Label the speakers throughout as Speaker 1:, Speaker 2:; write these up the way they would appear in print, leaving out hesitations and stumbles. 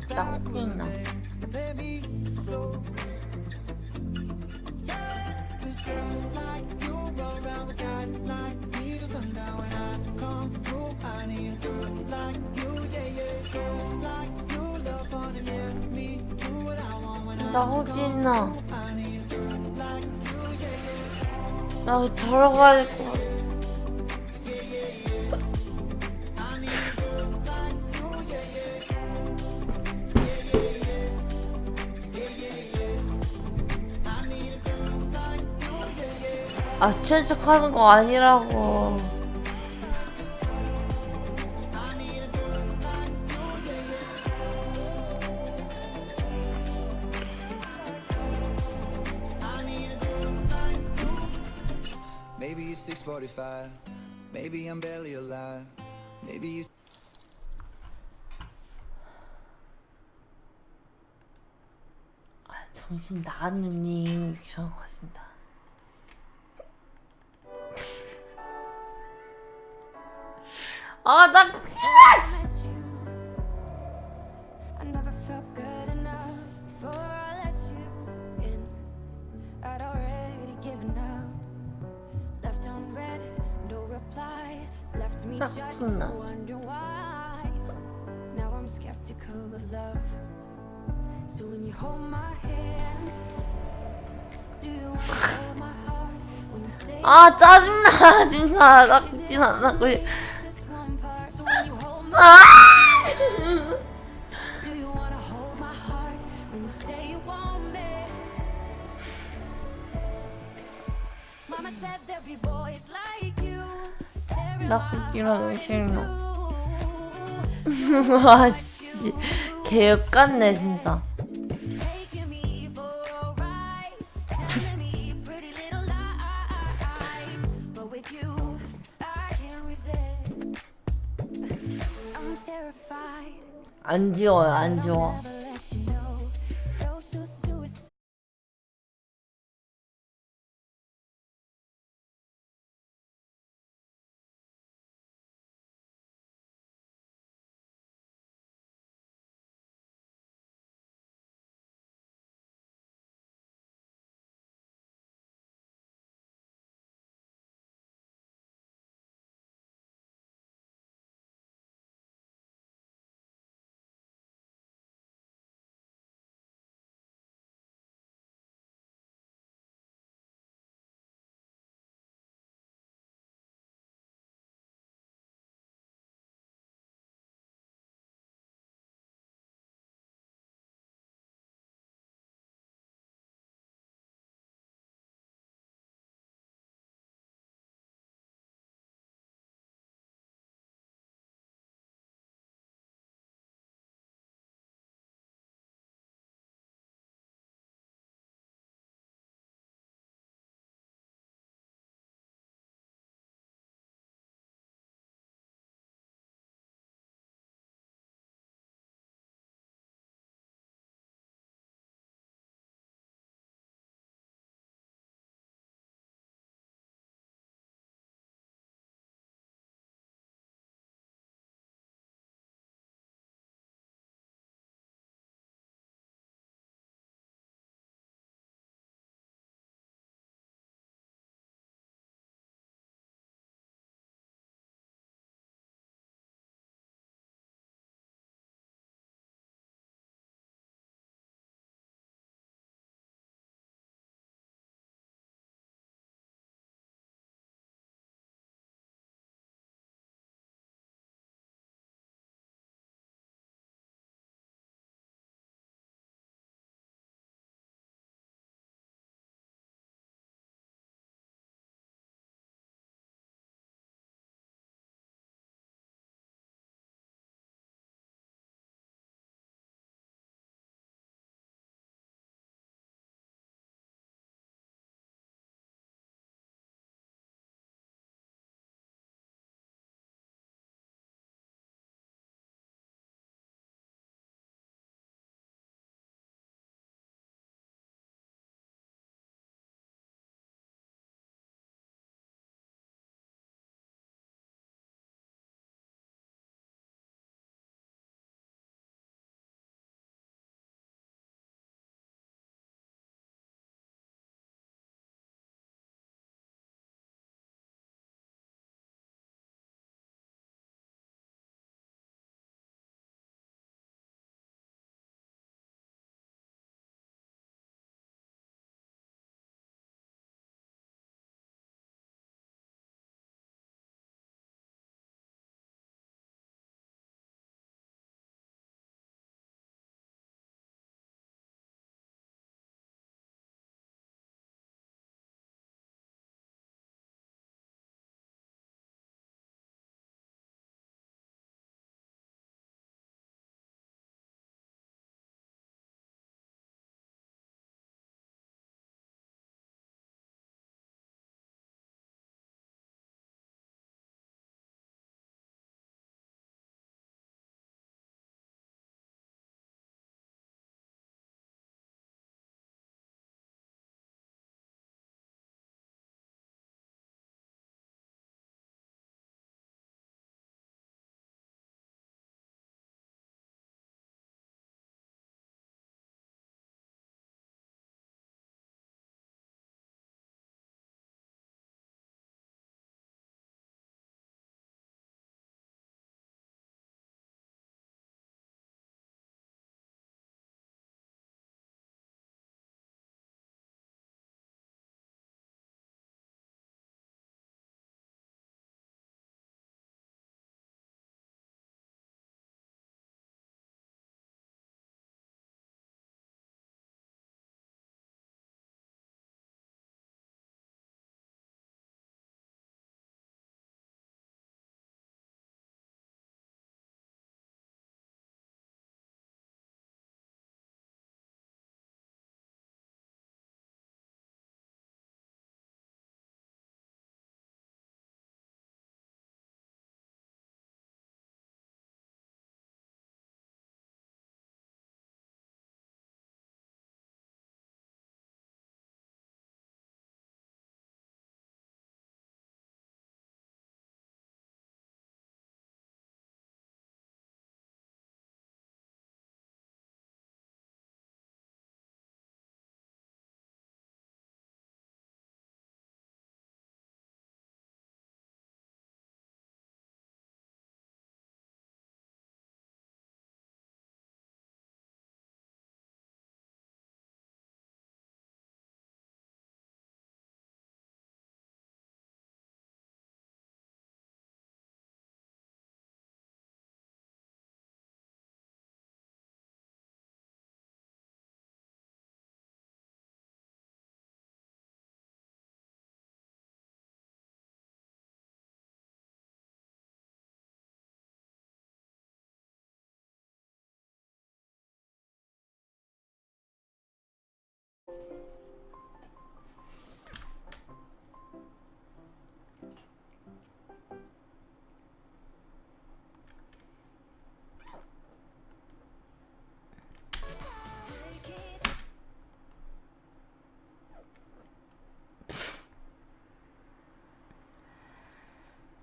Speaker 1: 나 웃기나. 나 혹시나. 나 자러 가야 될 것 같아. 아, 취한 척 하는 거 아니라고.
Speaker 2: Maybe it's 6:45. Maybe I'm barely alive. Maybe you.
Speaker 1: 아, 정신 나간 놈님 귀찮은 것 같습니다. 아, 나
Speaker 3: I never felt good enough before I let you in. I'd already given up, left unread, no reply, left me just to
Speaker 1: 나.
Speaker 3: wonder why. Now I'm skeptical of love. So when you hold my hand, do you wanna hold my heart? When you say
Speaker 1: 아, 짜증나. 진짜 나 웃진 않고.
Speaker 3: just one part. So when you hold my
Speaker 1: 아!
Speaker 3: do you wanna hold my heart? When you say you want me. Mama said there'd be boys like you.
Speaker 1: 나 웃기는 싫어. 아씨, 개역같네 진짜.
Speaker 3: Taking me for a ride, telling me pretty little lies. But with you, I can't resist. I'm terrified.
Speaker 1: 안 지워요, 안 지워.
Speaker 3: Never let you know. Social suicide.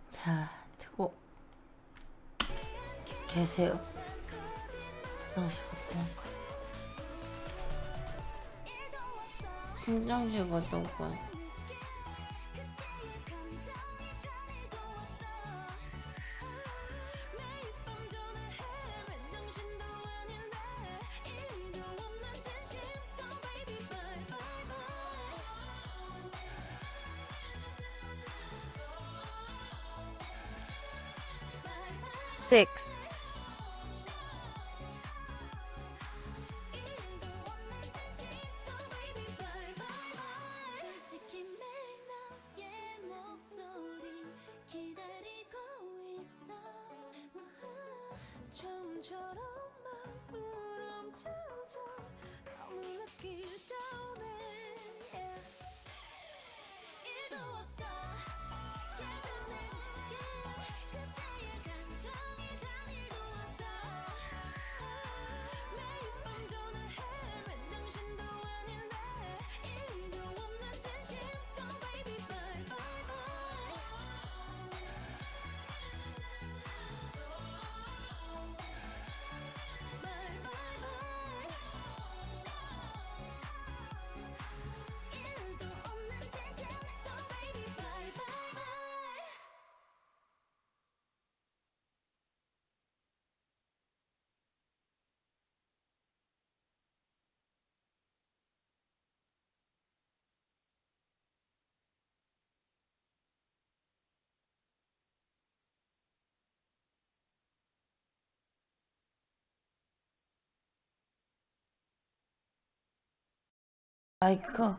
Speaker 1: 자, 듣고 계세요. 화장실 갔다 올까? 김장실 갔다 올까?
Speaker 4: Six.
Speaker 1: 마이크.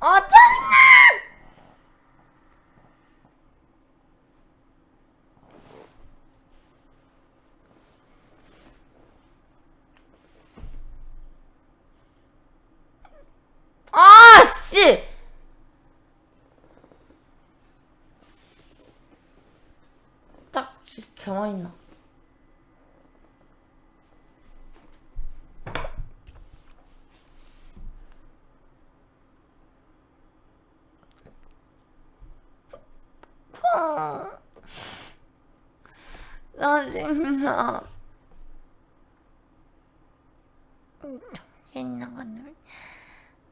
Speaker 1: 짜증나! 씨! 짝지 개많이 나. 짜증나. 정신 나가네.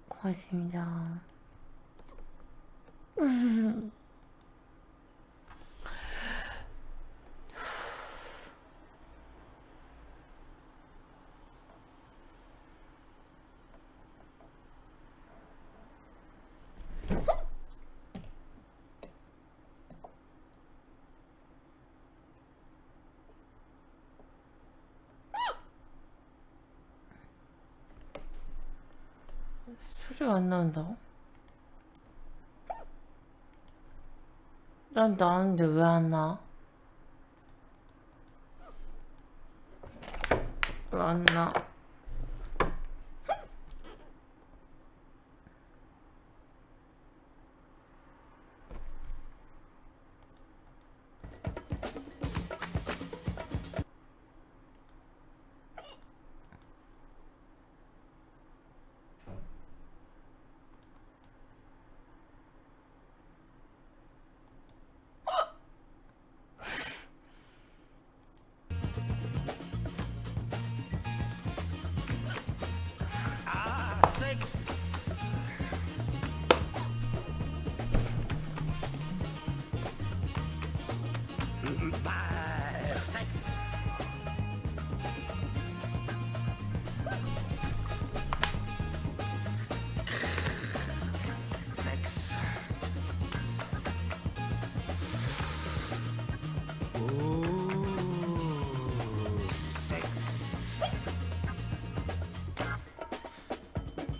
Speaker 1: 고맙습니다. 소리가 안 나온다고? 난 나는데 왜 안 나? 왜 안 나?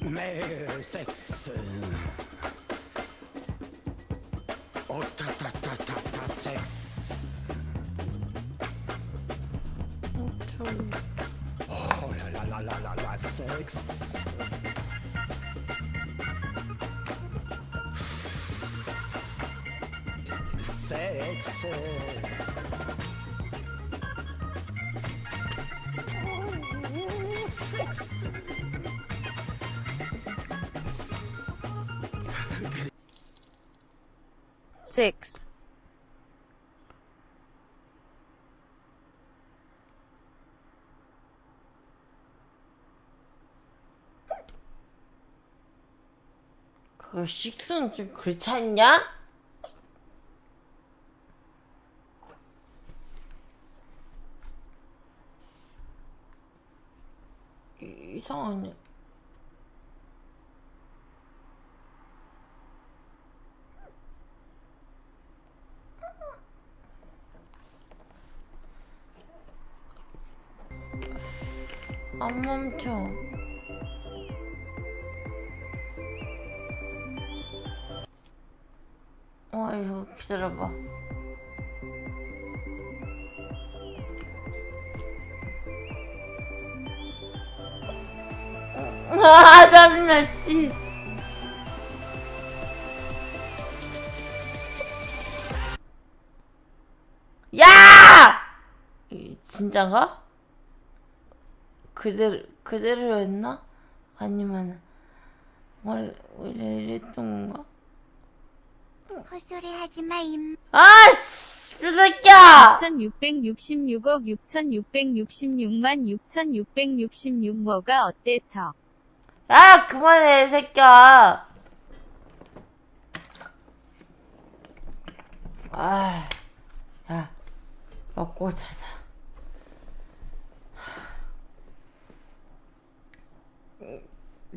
Speaker 5: 매일 섹스 오타타타타타 섹스
Speaker 1: 좀
Speaker 5: 오라라라라라 섹스 섹스. 섹스.
Speaker 4: 6,
Speaker 1: 그 식수는 좀 그렇지 않냐? 이상하네. 안 멈춰. 이거 기다려봐. 짜증나, 씨. 야! 진짠가? 그대로 했나? 아니면, 원래 이랬던 건가?
Speaker 6: 헛소리 하지 마, 임.
Speaker 1: 씨, 이 새끼야!
Speaker 4: 2666억 6666만 6666 뭐가 어때서?
Speaker 1: 야, 그만해, 이 새끼야! 야, 먹고 자자.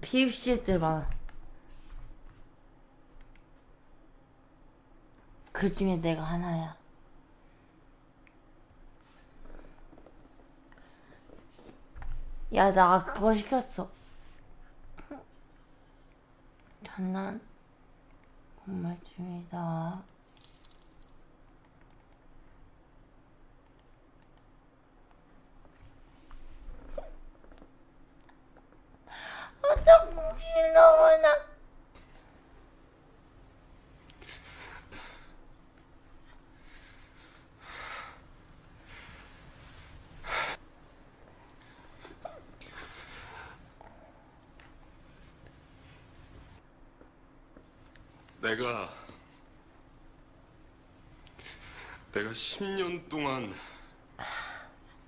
Speaker 1: 비입시들 많아. 그 중에 내가 하나야. 야, 나 그거 시켰어. 전난 건물 중이다. 정신 너무나.
Speaker 7: 내가 10년 동안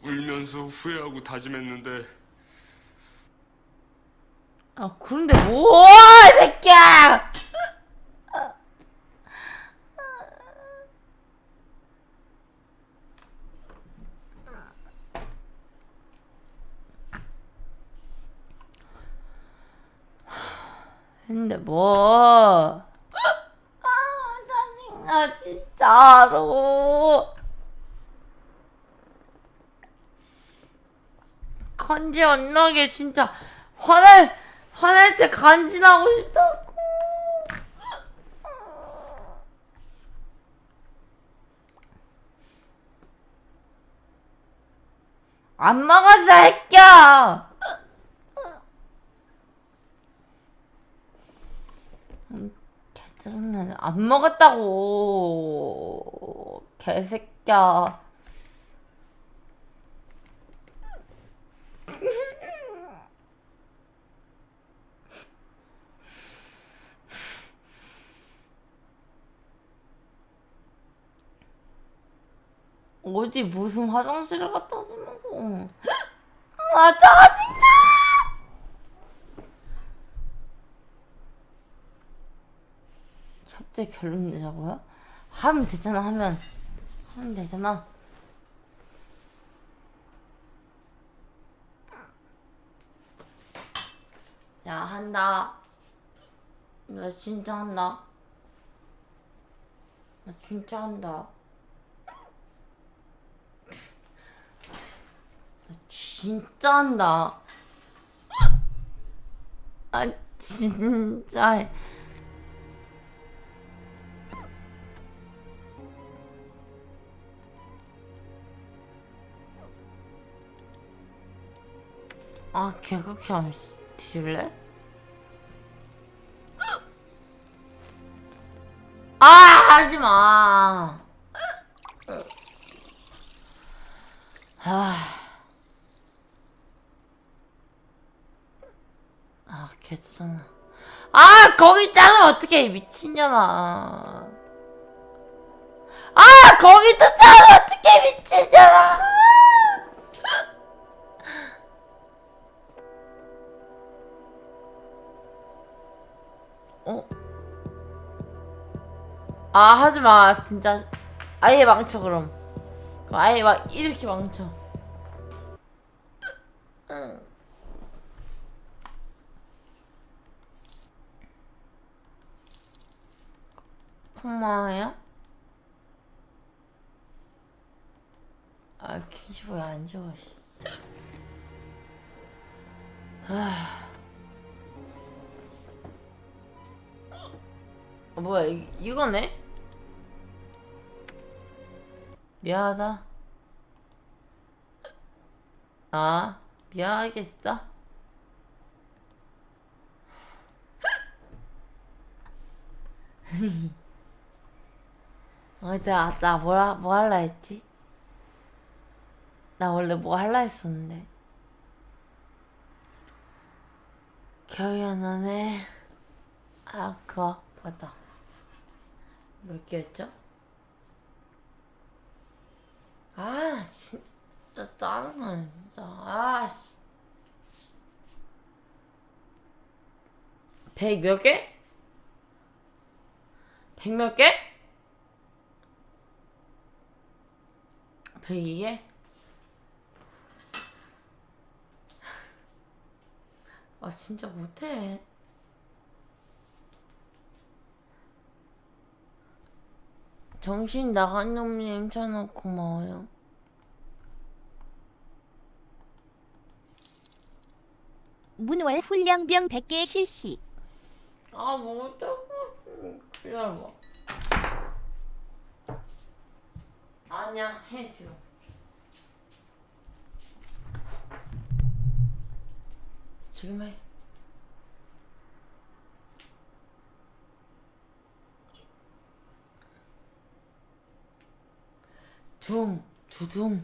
Speaker 7: 울면서 후회하고 다짐했는데
Speaker 1: 그런데 이 새끼야! 근데 짜증나, 진짜로. 간지 안 나게 진짜 화날 때 간지나고 싶다고. 안 먹었어, 새끼야. 개짜증나네. 안 먹었다고, 개새끼야. 어디 무슨 화장실을 갖다 주는 짜증나! 갑자기 결론 내자고요? 하면 되잖아. 하면 되잖아. 야, 한다. 나 진짜 한다. 나 진짜 한다. 나 진짜 한다. 진짜 해. 개그렇게 하면 뒤질래? 하지마. 개쩌나. 거기 있잖아. 어떻게 미친년아. 거기 있잖아. 어떻게 미친년아. 하지마. 진짜 아예 망쳐. 그럼 아예 막 이렇게 망쳐. 고마워요. 킨시 왜 안 좋아, 씨. 뭐야, 이거네? 미안하다. 미안하겠어. 나 뭐 할라 했지? 나 원래 뭐 할라 했었는데. 기억이 안 나네. 그거, 맞다. 몇 개였죠? 진짜 짜증나, 진짜. 100 몇 개? 100 몇 개? 102개? 진짜 못해. 정신 나간 놈님 천원 고마워요.
Speaker 8: 문월 훈련병 100개 실시.
Speaker 1: 뭐 어쩌고. 기다려봐. 아니야, 해 지금. 지금 해. 두둥.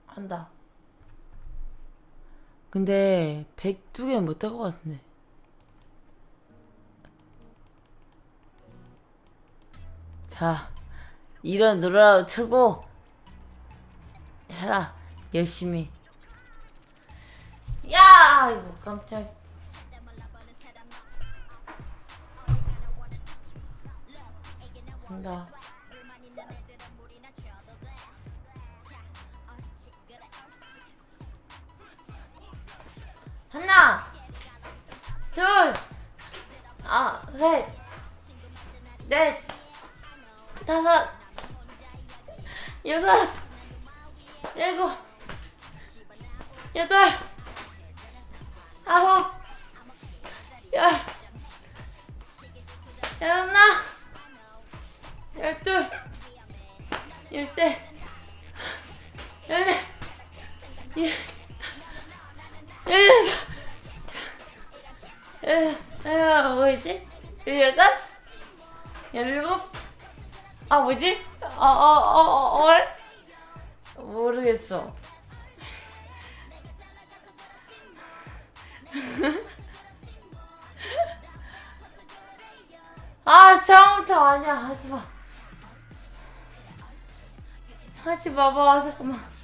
Speaker 1: 한다. 근데 102개는 못 될 것 같은데. 자, 이런 노래라도 틀고 해라. 열심히. 야! 이거 깜짝. 한다. 하나, 둘, 셋, 넷, 다섯, 여섯, 일곱, 여덟, 아홉, 열, 열하나, 열둘, 열셋, 열넷, 뭐지? 18? 17? 뭐지? 모르겠어. 처음부터 아니야. 하지마. 하지 마봐. 잠깐만.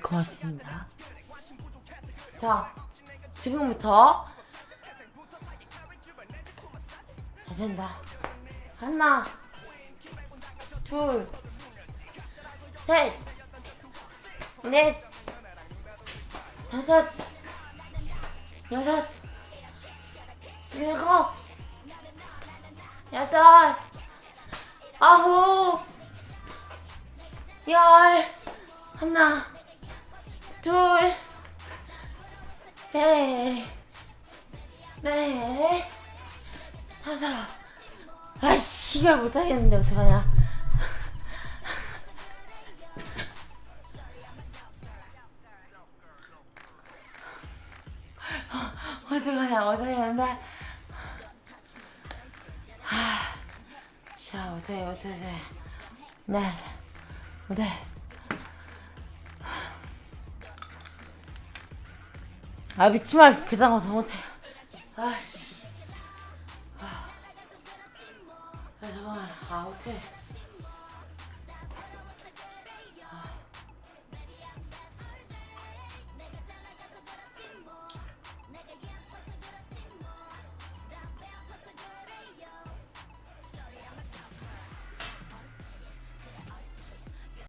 Speaker 1: 고맙습니다. 자, 지금부터 다 된다. 하나, 둘, 셋, 넷, 다섯, 여섯, 일곱, 여덟, 아홉, 열. 하나, 둘, 셋, 넷, 시발 못하겠는데 어떡하냐. 어떡하냐. 자, 어떡해. 네. 아, 미친말 그딴 거 더 못해. 아씨. 잠깐만. 어떡해.